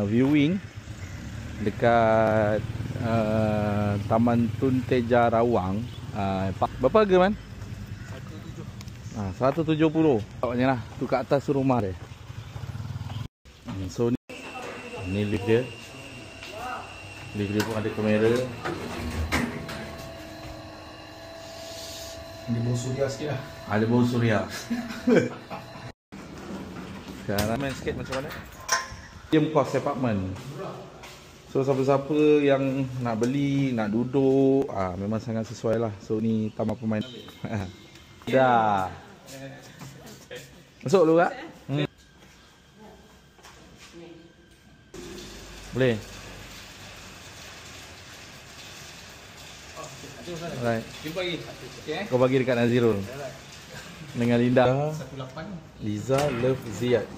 viewing dekat Taman Tun Teja Rawang. Berapa harga man? 170. Awaknya lah tu kat atas rumah dia. So ni lift dia. Lift dia pun ada kamera. Ada bau suria sikit lah. Ada bau suria. Sekarang main sikit macam mana? Medium cost apartment. So siapa-siapa yang nak beli, nak duduk, memang sangat sesuai lah. So ni taman permainan. Dah. Masuk dulu kak? Boleh? Alright. Jumpa lagi. Okay, Kau bagi dekat Nazirul. Dengan Linda. 18. Liza Love Ziyad.